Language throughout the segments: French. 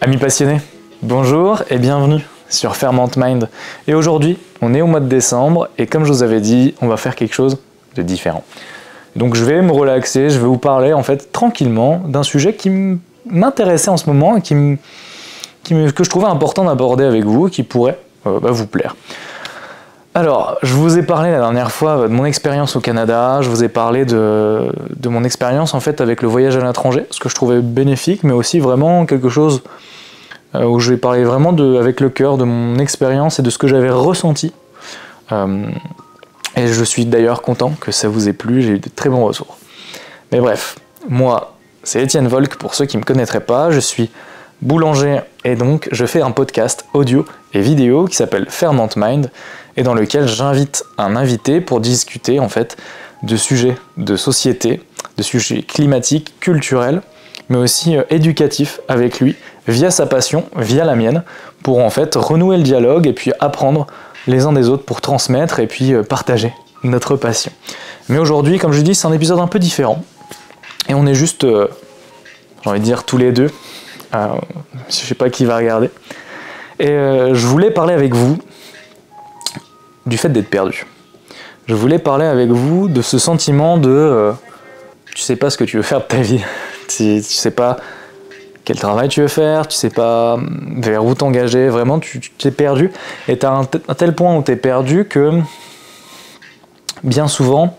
Amis passionnés, bonjour et bienvenue sur Ferment Mind. Et aujourd'hui, on est au mois de décembre et comme je vous avais dit, on va faire quelque chose de différent. Donc je vais me relaxer, je vais vous parler en fait tranquillement d'un sujet qui m'intéressait en ce moment et que je trouvais important d'aborder avec vous et qui pourrait vous plaire. Alors, je vous ai parlé la dernière fois de mon expérience au Canada, je vous ai parlé de mon expérience en fait avec le voyage à l'étranger, ce que je trouvais bénéfique, mais aussi vraiment quelque chose où je vais parler vraiment avec le cœur de mon expérience et de ce que j'avais ressenti. Et je suis d'ailleurs content que ça vous ait plu, j'ai eu de très bons retours. Mais bref, moi, c'est Étienne Volk, pour ceux qui ne me connaîtraient pas, je suis boulanger et donc je fais un podcast audio et vidéo qui s'appelle Ferment Mind et dans lequel j'invite un invité pour discuter en fait de sujets de société, de sujets climatiques, culturels, mais aussi éducatifs avec lui via sa passion, via la mienne, pour en fait renouer le dialogue et puis apprendre les uns des autres pour transmettre et puis partager notre passion. Mais aujourd'hui, comme je dis, c'est un épisode un peu différent et on est juste, j'ai envie de dire tous les deux. Je sais pas qui va regarder. Et je voulais parler avec vous du fait d'être perdu. Je voulais parler avec vous de ce sentiment de tu sais pas ce que tu veux faire de ta vie. Tu sais pas quel travail tu veux faire, tu sais pas vers où t'engager, vraiment tu t'es perdu. Et t'as un tel point où t'es perdu que bien souvent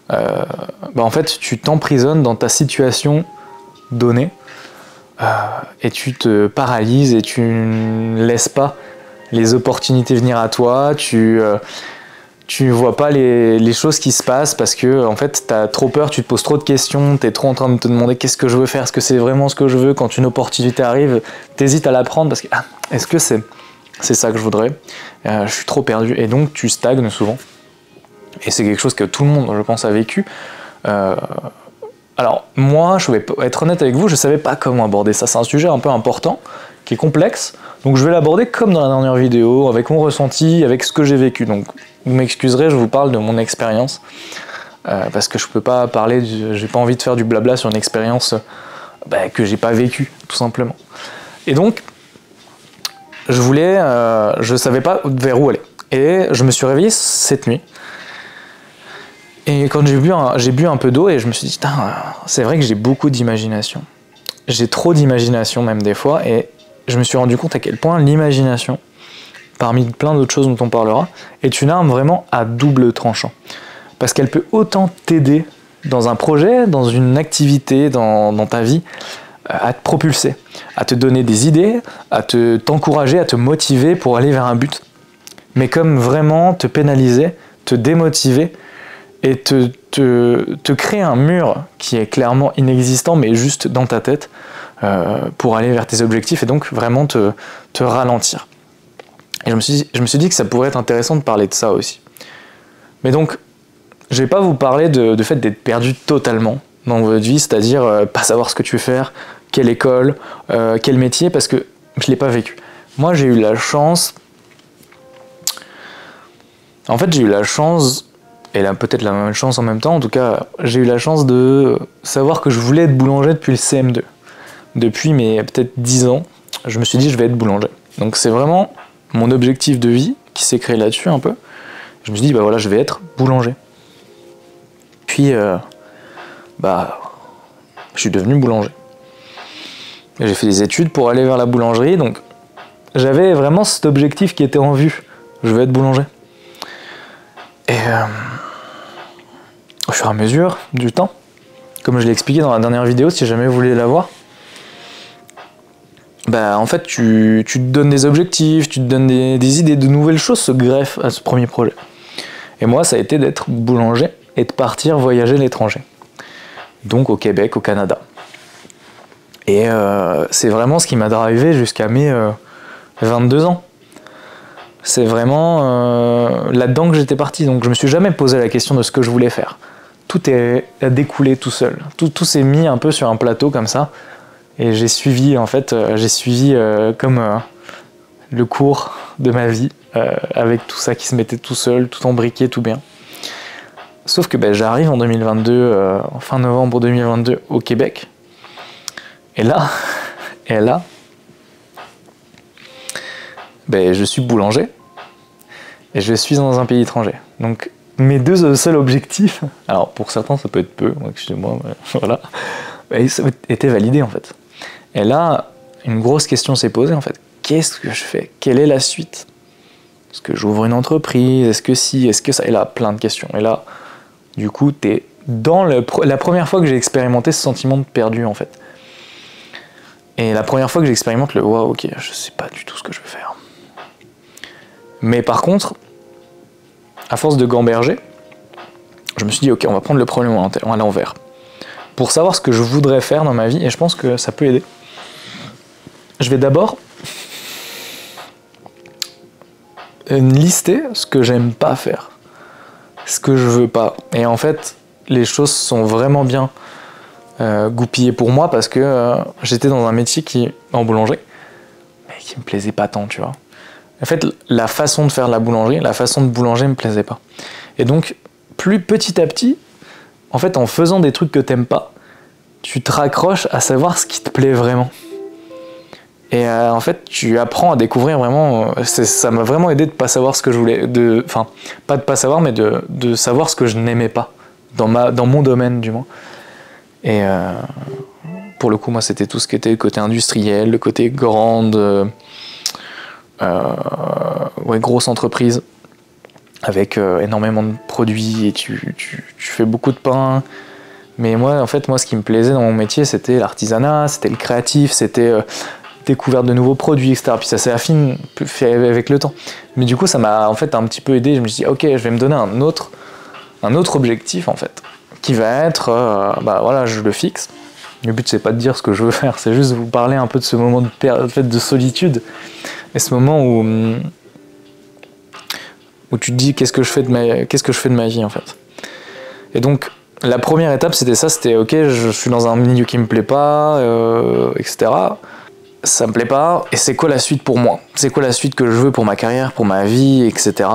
en fait tu t'emprisonnes dans ta situation donnée. Et tu te paralyses et tu ne laisses pas les opportunités venir à toi, tu vois pas les choses qui se passent parce que en fait tu as trop peur, tu te poses trop de questions, tu es trop en train de te demander qu'est-ce que je veux faire, est-ce que c'est vraiment ce que je veux, quand une opportunité arrive, tu hésites à la prendre parce que est-ce que c'est ça que je voudrais, je suis trop perdu et donc tu stagnes souvent et c'est quelque chose que tout le monde je pense a vécu. Alors moi, je vais être honnête avec vous, je ne savais pas comment aborder ça. C'est un sujet un peu important, qui est complexe, donc je vais l'aborder comme dans la dernière vidéo, avec mon ressenti, avec ce que j'ai vécu. Donc vous m'excuserez, je vous parle de mon expérience, parce que je peux pas parler, j'ai pas envie de faire du blabla sur une expérience que j'ai pas vécue, tout simplement. Et donc, je savais pas vers où aller. Et je me suis réveillé cette nuit. Et quand j'ai bu un peu d'eau et je me suis dit, c'est vrai que j'ai beaucoup d'imagination. J'ai trop d'imagination même des fois et je me suis rendu compte à quel point l'imagination, parmi plein d'autres choses dont on parlera, est une arme vraiment à double tranchant. Parce qu'elle peut autant t'aider dans un projet, dans une activité, dans ta vie, à te propulser, à te donner des idées, à t'encourager, à te motiver pour aller vers un but. Mais comme vraiment te pénaliser, te démotiver, et te créer un mur qui est clairement inexistant mais juste dans ta tête pour aller vers tes objectifs et donc vraiment te ralentir. Et je me suis dit que ça pourrait être intéressant de parler de ça aussi. Mais donc, je vais pas vous parler de fait d'être perdu totalement dans votre vie, c'est-à-dire pas savoir ce que tu veux faire, quelle école, quel métier, parce que je l'ai pas vécu. Moi, j'ai eu la chance... En fait, j'ai eu la chance... Et là, peut-être la même chance en même temps, en tout cas, j'ai eu la chance de savoir que je voulais être boulanger depuis le CM2. Depuis peut-être 10 ans, je me suis dit je vais être boulanger. Donc c'est vraiment mon objectif de vie qui s'est créé là-dessus un peu. Je me suis dit voilà, je vais être boulanger. Puis je suis devenu boulanger. Et j'ai fait des études pour aller vers la boulangerie, donc j'avais vraiment cet objectif qui était en vue. Je vais être boulanger. Et au fur et à mesure du temps, comme je l'ai expliqué dans la dernière vidéo, si jamais vous voulez la voir, en fait tu te donnes des objectifs, tu te donnes des idées, de nouvelles choses se greffent à ce premier projet. Et moi ça a été d'être boulanger et de partir voyager à l'étranger. Donc au Québec, au Canada. Et c'est vraiment ce qui m'a drivé jusqu'à mes 22 ans. C'est vraiment là-dedans que j'étais parti, donc je me suis jamais posé la question de ce que je voulais faire. Tout est découlé tout seul, tout s'est mis un peu sur un plateau comme ça, et j'ai suivi comme le cours de ma vie, avec tout ça qui se mettait tout seul, tout embriqué, tout bien. Sauf que j'arrive en 2022, fin novembre 2022 au Québec, et là, ben, je suis boulanger et je suis dans un pays étranger. Donc mes deux seuls objectifs, alors pour certains ça peut être peu, excusez-moi, voilà, ça était validé en fait. Et là, une grosse question s'est posée en fait. Qu'est-ce que je fais? Quelle est la suite? Est-ce que j'ouvre une entreprise? Est-ce que si? Est-ce que ça? Et là, plein de questions. Et là, du coup, t'es dans la première fois que j'ai expérimenté ce sentiment de perdu en fait. Et la première fois que j'expérimente le wow, ok, je sais pas du tout ce que je veux faire. Mais par contre, à force de gamberger, je me suis dit ok, on va prendre le problème à l'envers. Pour savoir ce que je voudrais faire dans ma vie, et je pense que ça peut aider, je vais d'abord lister ce que j'aime pas faire, ce que je veux pas. Et en fait, les choses sont vraiment bien goupillées pour moi parce que j'étais dans un métier en boulangerie, mais qui me plaisait pas tant, tu vois. En fait, la façon de faire de la boulangerie, la façon de boulanger me plaisait pas. Et donc, plus petit à petit, en fait, en faisant des trucs que t'aimes pas, tu te raccroches à savoir ce qui te plaît vraiment. Et en fait, tu apprends à découvrir vraiment. Ça m'a vraiment aidé de pas savoir ce que je voulais. Enfin, pas de pas savoir, mais de savoir ce que je n'aimais pas. Dans mon domaine, du moins. Et pour le coup, moi, c'était tout ce qui était le côté industriel, le côté grande. Grosse entreprise. Avec énormément de produits. Et tu fais beaucoup de pain. Mais moi, en fait, ce qui me plaisait dans mon métier, c'était l'artisanat, c'était le créatif, c'était. Découverte de nouveaux produits, etc. Puis ça s'est affiné avec le temps. Mais du coup, ça m'a en fait un petit peu aidé. Je me suis dit, ok, je vais me donner un autre objectif en fait, qui va être, voilà, je le fixe. Le but c'est pas de dire ce que je veux faire, c'est juste de vous parler un peu de ce moment de solitude et ce moment où tu te dis qu'est-ce que je fais de ma vie en fait. Et donc la première étape c'était ça, c'était ok, je suis dans un milieu qui me plaît pas, etc. Ça me plaît pas, et c'est quoi la suite pour moi? C'est quoi la suite que je veux pour ma carrière, pour ma vie, etc.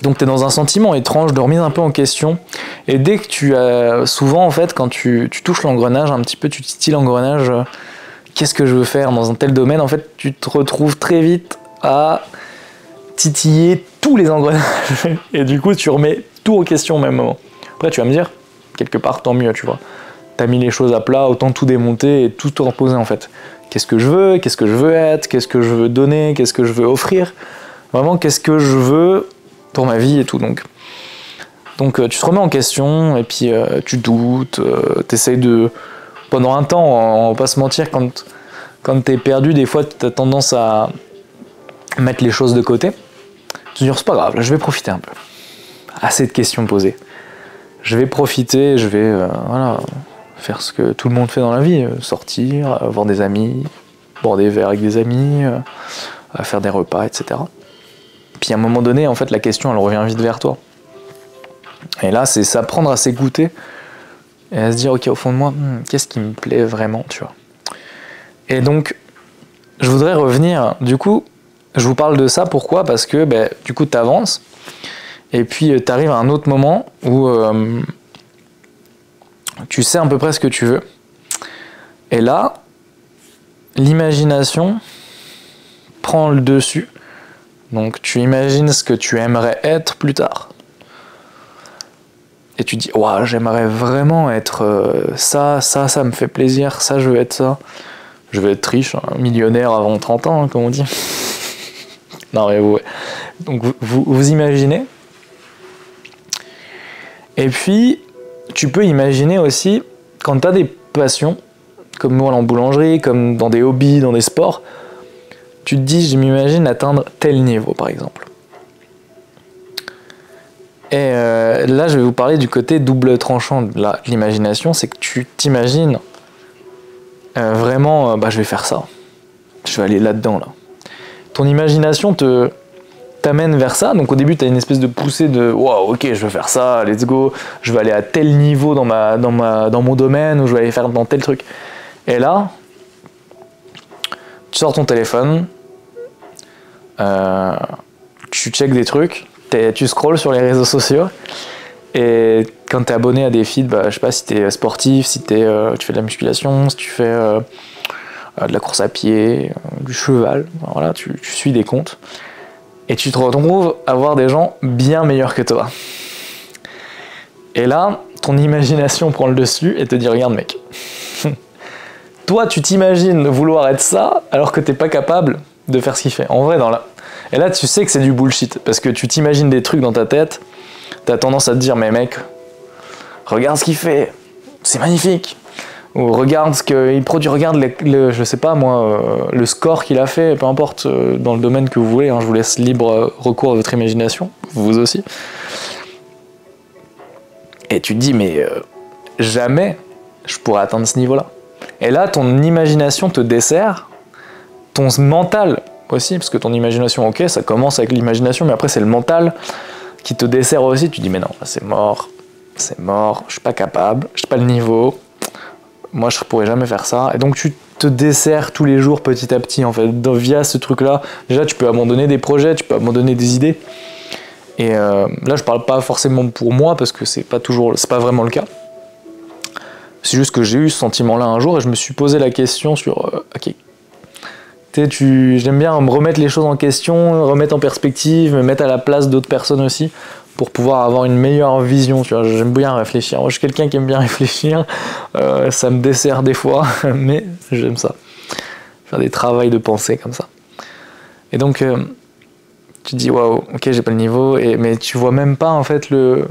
Donc t'es dans un sentiment étrange de remise un peu en question, et dès que tu as... Souvent en fait, quand tu touches l'engrenage un petit peu, tu titilles l'engrenage, qu'est-ce que je veux faire dans un tel domaine, en fait tu te retrouves très vite à titiller tous les engrenages, et du coup tu remets tout en question au même moment. Après tu vas me dire, quelque part tant mieux, tu vois. T'as mis les choses à plat, autant tout démonter et tout te reposer en fait. Qu'est-ce que je veux être, qu'est-ce que je veux donner, qu'est-ce que je veux offrir, vraiment qu'est-ce que je veux pour ma vie et tout. Donc tu te remets en question et puis tu doutes, t'essayes de... Pendant un temps, on va pas se mentir, quand t'es perdu, des fois t'as tendance à mettre les choses de côté. Tu te dis c'est pas grave, là je vais profiter un peu. Assez de questions posées. Je vais profiter, je vais... voilà... faire ce que tout le monde fait dans la vie, sortir, voir des amis, boire des verres avec des amis, faire des repas, etc. Puis à un moment donné, en fait, la question, elle revient vite vers toi. Et là, c'est s'apprendre à s'écouter et à se dire, ok, au fond de moi, qu'est-ce qui me plaît vraiment, tu vois. Et donc, je voudrais revenir, du coup, je vous parle de ça, pourquoi? Parce que, du coup, t'avances, et puis t'arrives à un autre moment où... tu sais à peu près ce que tu veux. Et là, l'imagination prend le dessus. Donc tu imagines ce que tu aimerais être plus tard. Et tu dis, waouh, j'aimerais vraiment être ça me fait plaisir, ça je veux être ça. Je veux être riche, millionnaire avant 30 ans, comme on dit. Non mais donc vous imaginez. Et puis, tu peux imaginer aussi, quand tu as des passions, comme moi en boulangerie, comme dans des hobbies, dans des sports, tu te dis, je m'imagine atteindre tel niveau, par exemple. Et là, je vais vous parler du côté double tranchant de l'imagination, c'est que tu t'imagines vraiment, je vais faire ça, je vais aller là-dedans, là. Ton imagination t'amène vers ça, donc au début tu as une espèce de poussée de waouh, ok, je veux faire ça, let's go, je vais aller à tel niveau dans mon domaine, ou je vais aller faire dans tel truc. Et là, tu sors ton téléphone, tu checkes des trucs, tu scrolles sur les réseaux sociaux, et quand tu es abonné à des feeds, je sais pas si tu es sportif, si tu fais de la musculation, si tu fais de la course à pied, du cheval, voilà, tu suis des comptes, et tu te retrouves à voir des gens bien meilleurs que toi. Et là, ton imagination prend le dessus et te dit, regarde mec, toi tu t'imagines vouloir être ça alors que t'es pas capable de faire ce qu'il fait. En vrai, et là tu sais que c'est du bullshit, parce que tu t'imagines des trucs dans ta tête, t'as tendance à te dire, mais mec, regarde ce qu'il fait, c'est magnifique. Ou regarde ce qu'il produit, regarde je sais pas moi, le score qu'il a fait, peu importe dans le domaine que vous voulez, hein, je vous laisse libre recours à votre imagination, vous aussi. Et tu te dis, mais jamais je pourrais atteindre ce niveau-là. Et là, ton imagination te dessert, ton mental aussi, parce que ton imagination, ok, ça commence avec l'imagination, mais après c'est le mental qui te dessert aussi. Tu te dis, mais non, c'est mort, je suis pas capable, je n'ai pas le niveau, moi je pourrais jamais faire ça. Et donc tu te desserres tous les jours petit à petit, en fait, via ce truc-là. Déjà, tu peux abandonner des projets, tu peux abandonner des idées. Et là, je parle pas forcément pour moi, parce que c'est pas vraiment le cas. C'est juste que j'ai eu ce sentiment-là un jour, et je me suis posé la question sur, ok, j'aime bien me remettre les choses en question, remettre en perspective, me mettre à la place d'autres personnes aussi, pour pouvoir avoir une meilleure vision, tu vois. J'aime bien réfléchir. Moi, je suis quelqu'un qui aime bien réfléchir, ça me dessert des fois, mais j'aime ça. Faire des travails de pensée comme ça. Et donc, tu te dis, waouh, ok, j'ai pas le niveau, mais tu vois même pas, en fait, le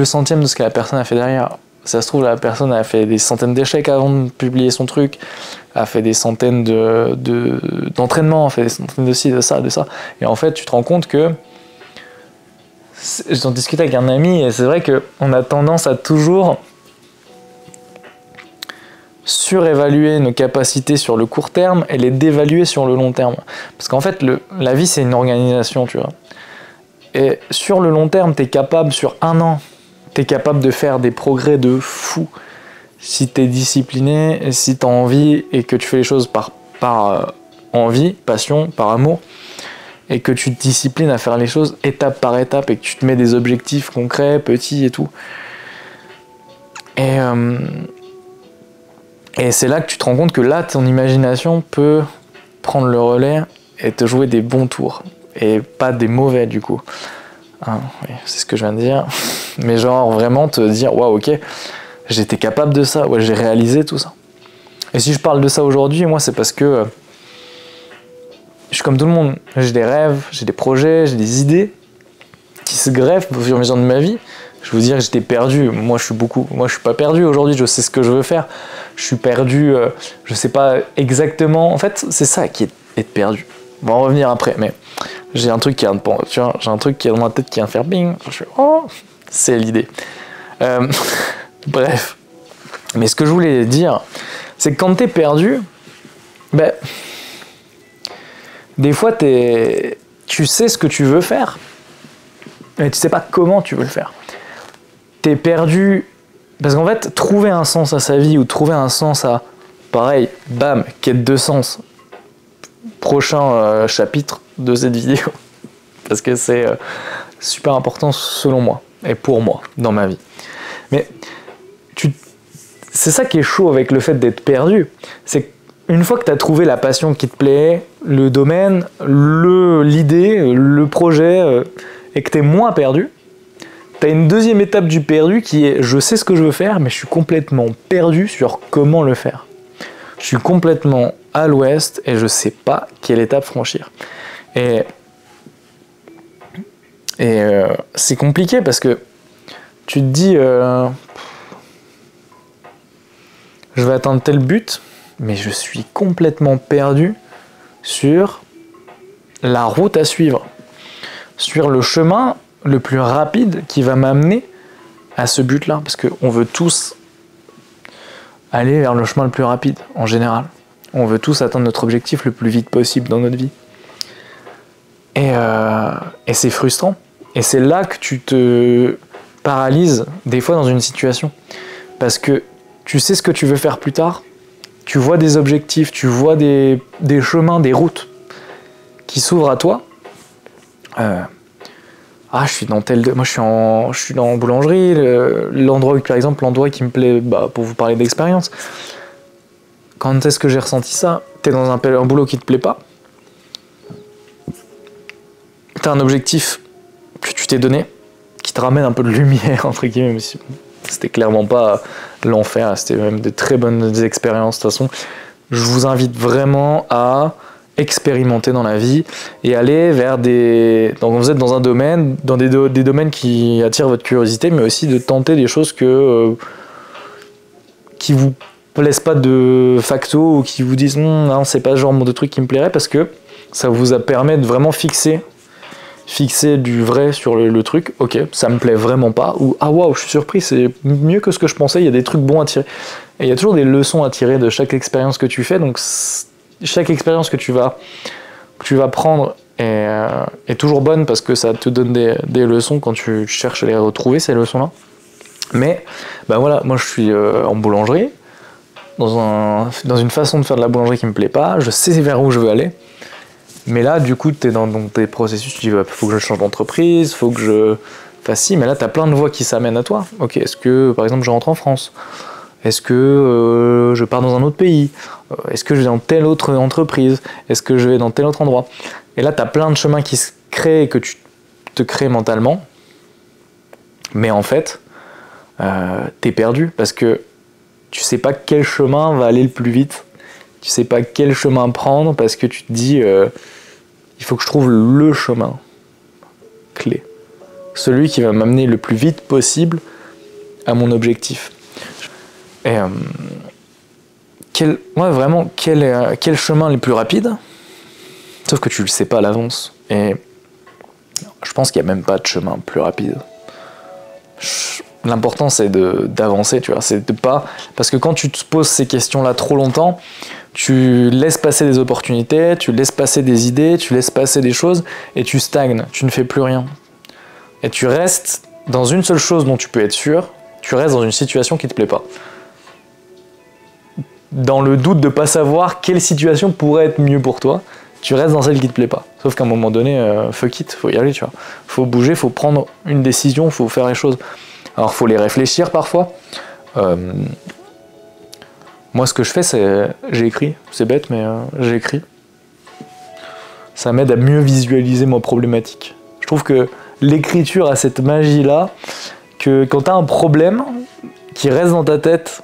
centième de ce que la personne a fait derrière. Ça se trouve, la personne a fait des centaines d'échecs avant de publier son truc, a fait des centaines d'entraînements, a fait des centaines de ci, de ça. Et en fait, tu te rends compte que j'en discutais avec un ami, et c'est vrai qu'on a tendance à toujours surévaluer nos capacités sur le court terme et les dévaluer sur le long terme. Parce qu'en fait, la vie, c'est une organisation, tu vois. Et sur le long terme, tu es capable, sur un an, tu es capable de faire des progrès de fou. Si tu es discipliné, si tu as envie et que tu fais les choses par envie, passion, par amour, et que tu te disciplines à faire les choses étape par étape, et que tu te mets des objectifs concrets, petits et tout. Et c'est là que tu te rends compte que là, ton imagination peut prendre le relais et te jouer des bons tours, et pas des mauvais du coup. Hein, oui, c'est ce que je viens de dire. Mais genre vraiment te dire, waouh, ok, j'étais capable de ça, ouais, j'ai réalisé tout ça. Et si je parle de ça aujourd'hui, moi, c'est parce que je suis comme tout le monde. J'ai des rêves, j'ai des projets, j'ai des idées qui se greffent au fur et à mesure de ma vie. Je veux dire que j'étais perdu. Moi, je suis pas perdu aujourd'hui. Je sais ce que je veux faire. Je suis perdu. Je sais pas exactement. En fait, c'est ça qui est être perdu. On va en revenir après. Mais j'ai un truc qui est dans ma tête qui vient de faire bing. Je suis, oh, c'est l'idée. Bref. Mais ce que je voulais dire, c'est que quand t'es perdu, ben, des fois tu sais ce que tu veux faire, mais tu sais pas comment tu veux le faire. T'es perdu, parce qu'en fait, trouver un sens à sa vie, ou trouver un sens à, pareil, bam, quête de sens, prochain chapitre de cette vidéo, parce que c'est super important selon moi, et pour moi, dans ma vie. Mais c'est ça qui est chaud avec le fait d'être perdu, c'est qu'une fois que tu as trouvé la passion qui te plaît, le domaine, l'idée, le projet, et que tu es moins perdu, tu as une deuxième étape du perdu qui est, je sais ce que je veux faire, mais je suis complètement perdu sur comment le faire. Je suis complètement à l'ouest et je sais pas quelle étape franchir. Et c'est compliqué parce que tu te dis, je vais atteindre tel but, mais je suis complètement perdu sur la route à suivre, sur le chemin le plus rapide qui va m'amener à ce but-là, parce qu'on veut tous aller vers le chemin le plus rapide, en général. On veut tous atteindre notre objectif le plus vite possible dans notre vie. Et c'est frustrant. Et c'est là que tu te paralyses, des fois, dans une situation. Parce que tu sais ce que tu veux faire plus tard, tu vois des objectifs, tu vois des chemins, des routes qui s'ouvrent à toi. Je suis dans je suis dans boulangerie, l'endroit, par exemple, l'endroit qui me plaît, pour vous parler d'expérience. Quand est-ce que j'ai ressenti ça? T'es dans un boulot qui te plaît pas. T'as un objectif que tu t'es donné, qui te ramène un peu de lumière, entre guillemets, même si c'était clairement pas l'enfer, c'était même de très bonnes expériences de toute façon. Je vous invite vraiment à expérimenter dans la vie et aller vers des... Donc vous êtes dans un domaine, dans des domaines qui attirent votre curiosité, mais aussi de tenter des choses qui vous plaisent pas de facto ou qui vous disent non, c'est pas le genre de truc qui me plairait, parce que ça vous permet de vraiment fixer du vrai sur le truc. Ok, ça me plaît vraiment pas, ou ah waouh, je suis surpris, c'est mieux que ce que je pensais, il y a des trucs bons à tirer. Et il y a toujours des leçons à tirer de chaque expérience que tu fais, donc chaque expérience que tu vas prendre est toujours bonne, parce que ça te donne des leçons quand tu cherches à les retrouver, ces leçons-là. Mais ben voilà, moi je suis en boulangerie, dans une façon de faire de la boulangerie qui me plaît pas, je sais vers où je veux aller. Mais là, du coup, tu es dans tes processus, tu dis, faut que je change d'entreprise, faut que je fasse ci, mais là, tu as plein de voies qui s'amènent à toi. Ok, est-ce que, par exemple, je rentre en France? Est-ce que je pars dans un autre pays? Est-ce que je vais dans telle autre entreprise? Est-ce que je vais dans tel autre endroit? Et là, tu as plein de chemins qui se créent et que tu te crées mentalement. Mais en fait, t'es perdu, parce que tu sais pas quel chemin va aller le plus vite. Tu sais pas quel chemin prendre, parce que tu te dis il faut que je trouve le chemin clé, celui qui va m'amener le plus vite possible à mon objectif. Et quel chemin le plus rapide? Sauf que tu le sais pas à l'avance. Et je pense qu'il n'y a même pas de chemin plus rapide. L'important c'est d'avancer, tu vois, c'est de pas... Parce que quand tu te poses ces questions-là trop longtemps, tu laisses passer des opportunités, tu laisses passer des idées, tu laisses passer des choses, et tu stagnes, tu ne fais plus rien. Et tu restes dans une seule chose dont tu peux être sûr, tu restes dans une situation qui te plaît pas. Dans le doute de pas savoir quelle situation pourrait être mieux pour toi, tu restes dans celle qui te plaît pas. Sauf qu'à un moment donné, fuck it, faut y aller, tu vois. Faut bouger, faut prendre une décision, faut faire les choses. Alors faut les réfléchir parfois. Moi ce que je fais, c'est j'ai écrit. C'est bête, mais j'ai écrit. Ça m'aide à mieux visualiser ma problématique. Je trouve que l'écriture a cette magie-là, que quand t'as un problème qui reste dans ta tête,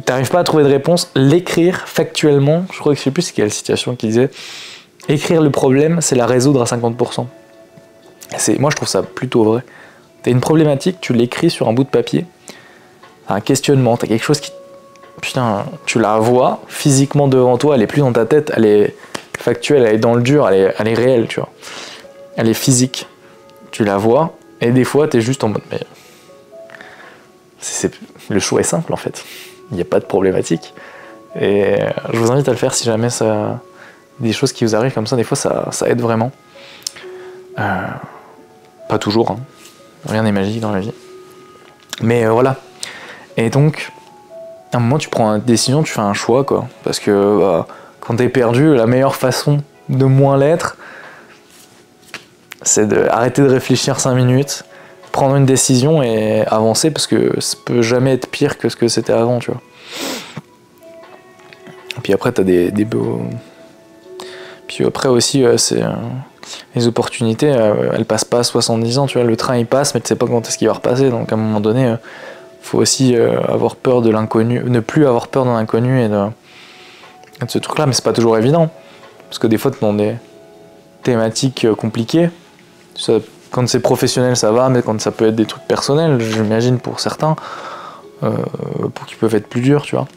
t'arrives pas à trouver de réponse, l'écrire factuellement, je crois que je sais plus c'est quelle situation qui disait, écrire le problème, c'est la résoudre à 50%. Moi je trouve ça plutôt vrai. T'as une problématique, tu l'écris sur un bout de papier, t'as un questionnement, t'as quelque chose qui... Putain, tu la vois physiquement devant toi, elle est plus dans ta tête, elle est factuelle, elle est dans le dur, elle est réelle, tu vois. Elle est physique. Tu la vois, et des fois t'es juste en mode... Mais... Le choix est simple en fait. Il n'y a pas de problématique. Et je vous invite à le faire si jamais ça... Des choses qui vous arrivent comme ça, des fois ça aide vraiment. Pas toujours, hein. Rien n'est magique dans la vie. Mais voilà. Et donc, à un moment tu prends une décision, tu fais un choix, quoi. Parce que quand t'es perdu, la meilleure façon de moins l'être, c'est d'arrêter de réfléchir 5 minutes, prendre une décision et avancer, parce que ça peut jamais être pire que ce que c'était avant, tu vois. Et puis après, t'as des beaux... Puis après aussi, c'est... les opportunités, elles passent pas à 70 ans, tu vois. Le train, il passe, mais tu sais pas quand est-ce qu'il va repasser. Donc à un moment donné, faut aussi avoir peur de l'inconnu, ne plus avoir peur de l'inconnu et de ce truc-là. Mais c'est pas toujours évident. Parce que des fois, t'es dans des thématiques compliquées. Quand c'est professionnel, ça va, mais quand ça peut être des trucs personnels, j'imagine pour certains, pour qui peuvent être plus durs, tu vois.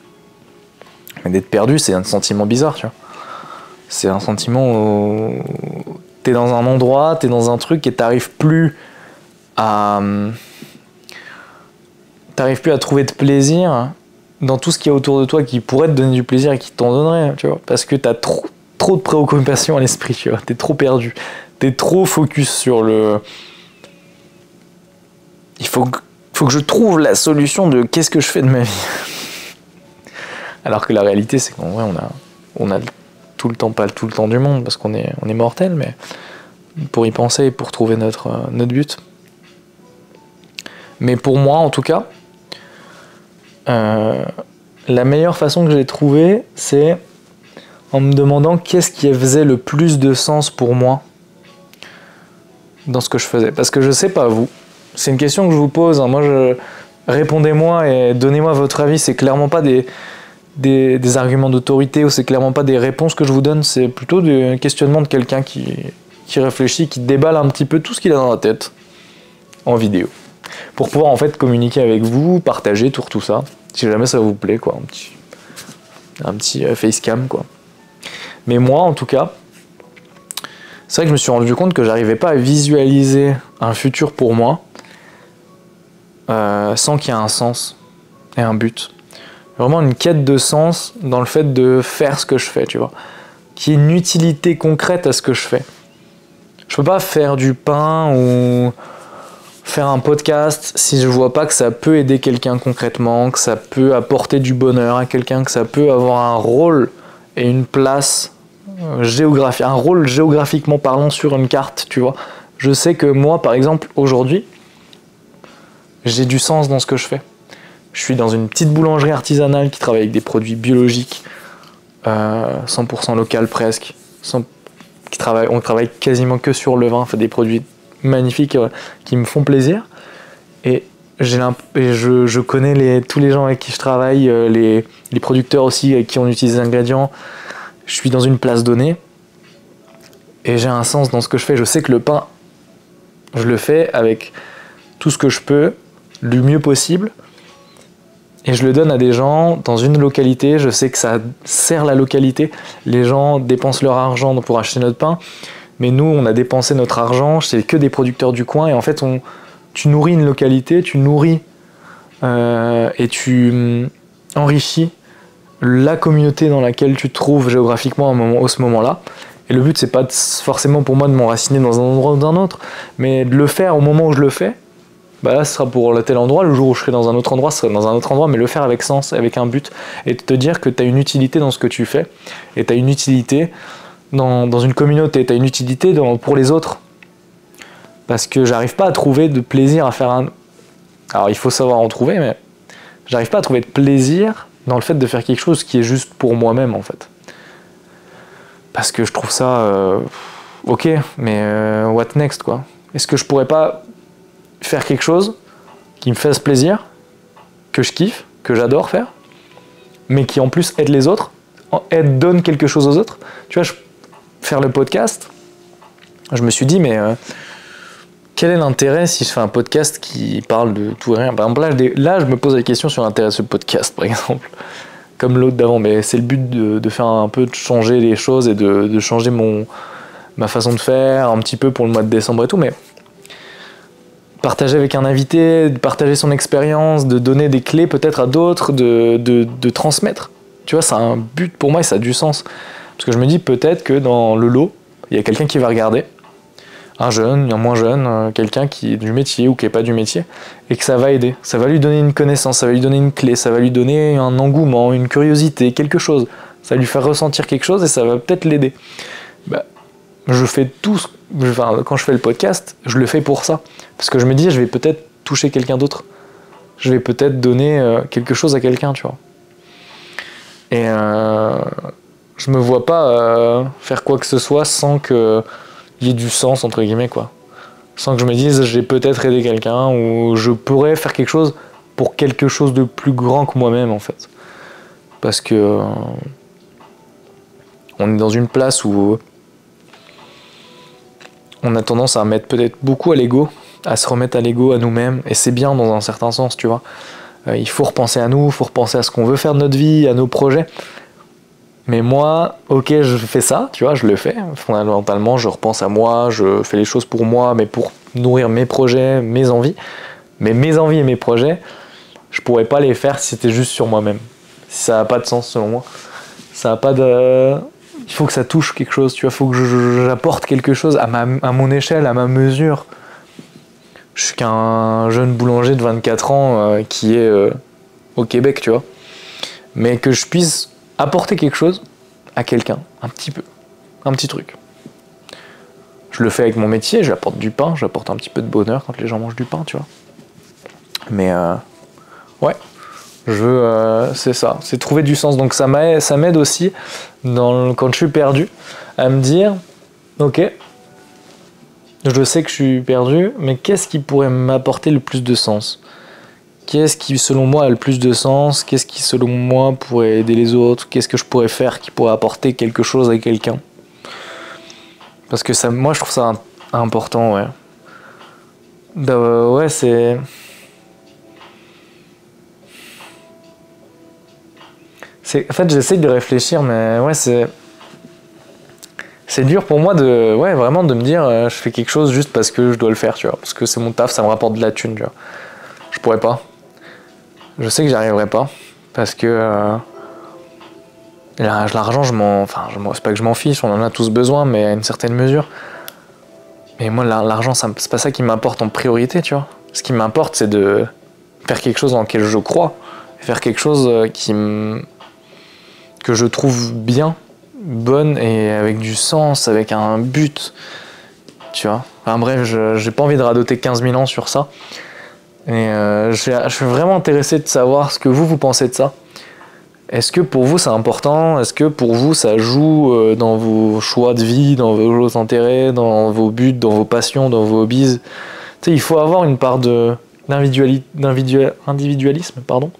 Mais d'être perdu, c'est un sentiment bizarre, tu vois. C'est un sentiment où t'es dans un endroit, t'es dans un truc et t'arrives plus à trouver de plaisir dans tout ce qu'il y a autour de toi qui pourrait te donner du plaisir et qui t'en donnerait, tu vois. Parce que t'as trop de préoccupations à l'esprit, tu vois. T'es trop perdu. T'es trop focus sur le... Il faut que je trouve la solution de qu'est-ce que je fais de ma vie. Alors que la réalité, c'est qu'en vrai, on a tout le temps, pas tout le temps du monde, parce qu'on est mortel, mais pour y penser et pour trouver notre but. Mais pour moi, en tout cas, la meilleure façon que j'ai trouvée, c'est en me demandant qu'est-ce qui faisait le plus de sens pour moi dans ce que je faisais. Parce que je sais pas vous, c'est une question que je vous pose, hein. Répondez-moi et donnez-moi votre avis, c'est clairement pas des arguments d'autorité ou c'est clairement pas des réponses que je vous donne, c'est plutôt des questionnements de quelqu'un qui réfléchit, qui déballe un petit peu tout ce qu'il a dans la tête en vidéo. Pour pouvoir en fait communiquer avec vous, partager tout ça, si jamais ça vous plaît, quoi, un petit facecam, quoi. Mais moi, en tout cas, c'est vrai que je me suis rendu compte que j'arrivais pas à visualiser un futur pour moi sans qu'il y ait un sens et un but. Vraiment une quête de sens dans le fait de faire ce que je fais, tu vois. Qu'il y ait une utilité concrète à ce que je fais. Je peux pas faire du pain ou faire un podcast si je vois pas que ça peut aider quelqu'un concrètement, que ça peut apporter du bonheur à quelqu'un, que ça peut avoir un rôle et une place géographique, un rôle géographiquement parlant sur une carte, tu vois. Je sais que moi, par exemple, aujourd'hui, j'ai du sens dans ce que je fais. Je suis dans une petite boulangerie artisanale qui travaille avec des produits biologiques, 100% local presque, on travaille quasiment que sur le vin, on fait des produits magnifiques qui me font plaisir. Et je connais tous les gens avec qui je travaille, les producteurs aussi avec qui on utilise les ingrédients. Je suis dans une place donnée et j'ai un sens dans ce que je fais. Je sais que le pain, je le fais avec tout ce que je peux, du mieux possible. Et je le donne à des gens dans une localité, je sais que ça sert la localité, les gens dépensent leur argent pour acheter notre pain, mais nous on a dépensé notre argent, c'est que des producteurs du coin, et en fait tu nourris une localité, tu nourris et tu enrichis la communauté dans laquelle tu te trouves géographiquement à ce moment-là. Et le but c'est pas forcément pour moi de m'enraciner dans un endroit ou dans un autre, mais de le faire au moment où je le fais. Bah là ce sera pour tel endroit, le jour où je serai dans un autre endroit, ce sera dans un autre endroit, mais le faire avec sens, avec un but, et de te dire que tu as une utilité dans ce que tu fais, et tu as une utilité dans une communauté, tu as une utilité pour les autres. Parce que j'arrive pas à trouver de plaisir à faire un... Alors il faut savoir en trouver, mais j'arrive pas à trouver de plaisir dans le fait de faire quelque chose qui est juste pour moi-même en fait. Parce que je trouve ça... ok, mais what next quoi? Est-ce que je pourrais pas faire quelque chose qui me fasse plaisir, que je kiffe, que j'adore faire, mais qui en plus aide les autres, donne quelque chose aux autres. Tu vois, faire le podcast, je me suis dit, mais quel est l'intérêt si je fais un podcast qui parle de tout et rien? Par exemple, là, je me pose la question sur l'intérêt de ce podcast, par exemple, comme l'autre d'avant, mais c'est le but de faire un peu, de changer les choses et de changer ma façon de faire, un petit peu pour le mois de décembre et tout, mais partager avec un invité, de partager son expérience, de donner des clés peut-être à d'autres, de transmettre. Tu vois, ça a un but pour moi et ça a du sens. Parce que je me dis peut-être que dans le lot, il y a quelqu'un qui va regarder, un jeune, un moins jeune, quelqu'un qui est du métier ou qui n'est pas du métier, et que ça va aider. Ça va lui donner une connaissance, ça va lui donner une clé, ça va lui donner un engouement, une curiosité, quelque chose. Ça va lui faire ressentir quelque chose et ça va peut-être l'aider. Bah, je fais tout quand je fais le podcast, je le fais pour ça. Parce que je me dis, je vais peut-être toucher quelqu'un d'autre. Je vais peut-être donner quelque chose à quelqu'un, tu vois. Et je me vois pas faire quoi que ce soit sans qu'il y ait du sens, entre guillemets, quoi. Sans que je me dise, j'ai peut-être aidé quelqu'un ou je pourrais faire quelque chose pour quelque chose de plus grand que moi-même, en fait. Parce que on est dans une place où on a tendance à mettre peut-être beaucoup à l'ego, à se remettre à l'ego, à nous-mêmes, et c'est bien dans un certain sens, tu vois. Il faut repenser à nous, il faut repenser à ce qu'on veut faire de notre vie, à nos projets. Mais moi, ok, je fais ça, tu vois, je le fais. Fondamentalement, je repense à moi, je fais les choses pour moi, mais pour nourrir mes projets, mes envies. Mais mes envies et mes projets, je pourrais pas les faire si c'était juste sur moi-même. Si ça n'a pas de sens selon moi. Ça n'a pas de... Il faut que ça touche quelque chose, tu vois, il faut que j'apporte quelque chose à mon échelle, à ma mesure. Je suis qu'un jeune boulanger de 24 ans qui est au Québec, tu vois. Mais que je puisse apporter quelque chose à quelqu'un, un petit peu, un petit truc. Je le fais avec mon métier, j'apporte du pain, j'apporte un petit peu de bonheur quand les gens mangent du pain, tu vois. Mais ouais, C'est ça, c'est trouver du sens. Donc ça m'aide aussi quand je suis perdu à me dire, ok, je sais que je suis perdu, mais qu'est-ce qui pourrait m'apporter le plus de sens? Qu'est-ce qui, selon moi, a le plus de sens? Qu'est-ce qui, selon moi, pourrait aider les autres? Qu'est-ce que je pourrais faire qui pourrait apporter quelque chose à quelqu'un? Parce que ça, moi, je trouve ça important, ouais. Ouais, c'est... En fait, j'essaye de réfléchir, mais ouais, c'est dur pour moi vraiment de me dire je fais quelque chose juste parce que je dois le faire, tu vois, parce que c'est mon taf, ça me rapporte de la thune, tu vois. Je pourrais pas. Je sais que j'y arriverai pas parce que l'argent, c'est pas que je m'en fiche, on en a tous besoin, mais à une certaine mesure. Mais moi, l'argent, c'est pas ça qui m'importe en priorité, tu vois. Ce qui m'importe, c'est de faire quelque chose dans lequel je crois, faire quelque chose que je trouve bien, bonne et avec du sens, avec un but, tu vois. Enfin bref, j'ai pas envie de radoter 15 000 ans sur ça. Et je suis vraiment intéressé de savoir ce que vous pensez de ça. Est-ce que pour vous c'est important? Est-ce que pour vous ça joue dans vos choix de vie, dans vos intérêts, dans vos buts, dans vos passions, dans vos hobbies? Tu sais, il faut avoir une part d'individualisme, pardon.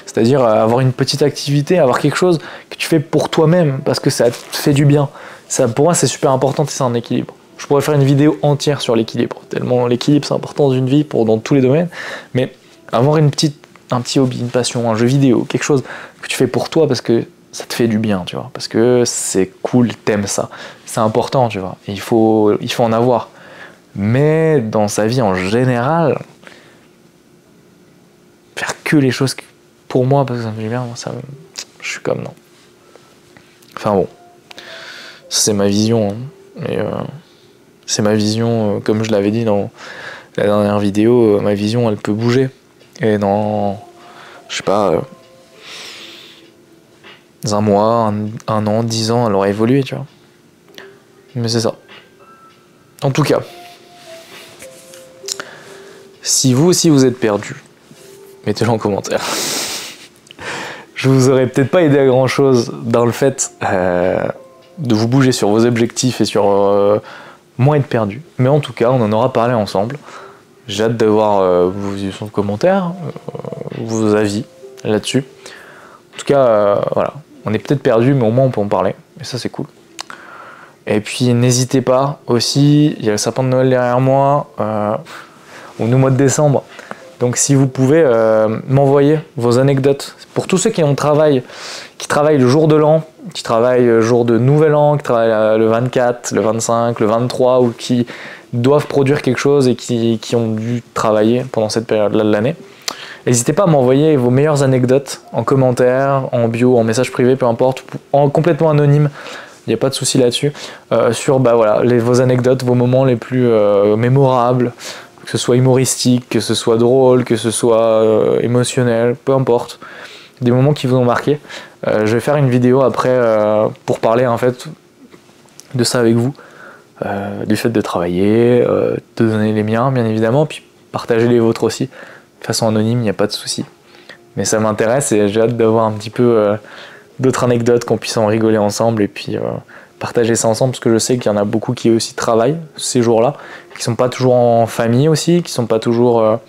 C'est-à-dire avoir une petite activité, avoir quelque chose que tu fais pour toi-même, parce que ça te fait du bien. Ça, pour moi, c'est super important, c'est un équilibre. Je pourrais faire une vidéo entière sur l'équilibre, tellement l'équilibre, c'est important dans une vie, dans tous les domaines. Mais avoir un petit hobby, une passion, un jeu vidéo, quelque chose que tu fais pour toi, parce que ça te fait du bien, tu vois. Parce que c'est cool, t'aimes ça. C'est important, tu vois. Et il faut en avoir. Mais dans sa vie en général, faire que les choses pour moi, parce que ça me fait bien, je suis comme non. Enfin bon, c'est ma vision, hein. Et c'est ma vision, comme je l'avais dit dans la dernière vidéo, ma vision elle peut bouger. Et dans, je sais pas, dans un mois, un an, 10 ans, elle aura évolué, tu vois. Mais c'est ça. En tout cas, si vous aussi vous êtes perdu, mettez-le en commentaire. Je vous aurais peut-être pas aidé à grand chose dans le fait de vous bouger sur vos objectifs et sur moins être perdu. Mais en tout cas, on en aura parlé ensemble. J'ai hâte de voir vos commentaires, vos avis là-dessus. En tout cas, voilà. On est peut-être perdu, mais au moins on peut en parler. Et ça, c'est cool. Et puis, n'hésitez pas aussi, il y a le sapin de Noël derrière moi. On est au mois de décembre. Donc si vous pouvez m'envoyer vos anecdotes, pour tous ceux qui travaillent le jour de l'an, qui travaillent le jour de Nouvel An, qui travaillent le 24, le 25, le 23, ou qui doivent produire quelque chose et qui ont dû travailler pendant cette période-là de l'année, n'hésitez pas à m'envoyer vos meilleures anecdotes en commentaire, en bio, en message privé, peu importe, complètement anonyme, il n'y a pas de souci là-dessus, sur voilà, vos anecdotes, vos moments les plus mémorables, que ce soit humoristique, que ce soit drôle, que ce soit émotionnel, peu importe, des moments qui vous ont marqué. Je vais faire une vidéo après pour parler en fait de ça avec vous, du fait de travailler, de donner les miens bien évidemment, puis partager les vôtres aussi, de façon anonyme, il n'y a pas de souci. Mais ça m'intéresse et j'ai hâte d'avoir un petit peu d'autres anecdotes, qu'on puisse en rigoler ensemble et puis partager ça ensemble, parce que je sais qu'il y en a beaucoup qui aussi travaillent ces jours-là, qui sont pas toujours en famille aussi, qui sont pas toujours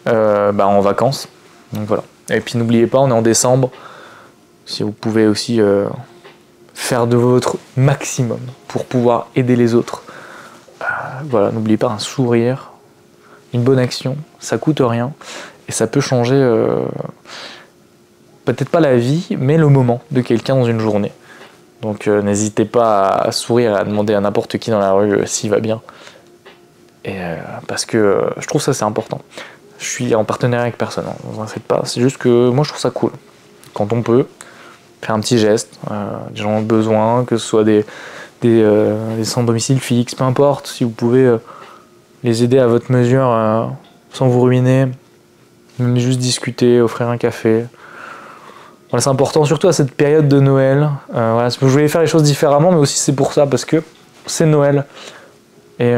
en vacances. Donc voilà. Et puis n'oubliez pas, on est en décembre. Si vous pouvez aussi faire de votre maximum pour pouvoir aider les autres. Voilà, n'oubliez pas un sourire, une bonne action, ça coûte rien et ça peut changer peut-être pas la vie, mais le moment de quelqu'un dans une journée. Donc n'hésitez pas à sourire, à demander à n'importe qui dans la rue s'il va bien. Et parce que je trouve ça c'est important. Je suis en partenariat avec personne, hein, ne vous inquiétez pas. C'est juste que moi je trouve ça cool. Quand on peut, faire un petit geste, des gens ont besoin, que ce soit des sans domicile fixe, peu importe, si vous pouvez les aider à votre mesure sans vous ruiner, même juste discuter, offrir un café. Voilà, c'est important, surtout à cette période de Noël. Voilà, je voulais faire les choses différemment, mais aussi c'est pour ça, parce que c'est Noël. Et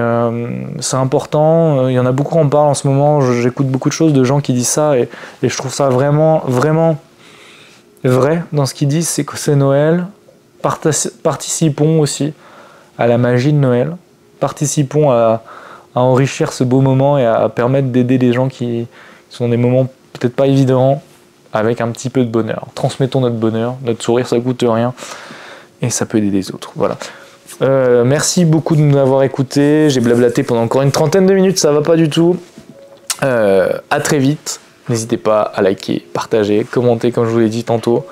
c'est important, il y en a beaucoup qui en parlent en ce moment, j'écoute beaucoup de choses de gens qui disent ça, et je trouve ça vraiment, vraiment vrai dans ce qu'ils disent, c'est que c'est Noël. Participons aussi à la magie de Noël, participons à enrichir ce beau moment et à permettre d'aider les gens qui sont des moments peut-être pas évidents, avec un petit peu de bonheur. Transmettons notre bonheur, notre sourire ça coûte rien, et ça peut aider les autres, voilà. Merci beaucoup de m'avoir écouté, j'ai blablaté pendant encore une trentaine de minutes, ça va pas du tout. À très vite, n'hésitez pas à liker, partager, commenter comme je vous l'ai dit tantôt,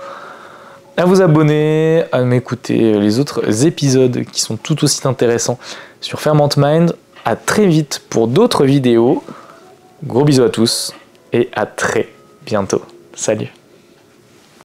à vous abonner, à m'écouter les autres épisodes qui sont tout aussi intéressants sur Ferment Mind. À très vite pour d'autres vidéos, gros bisous à tous et à très bientôt, salut.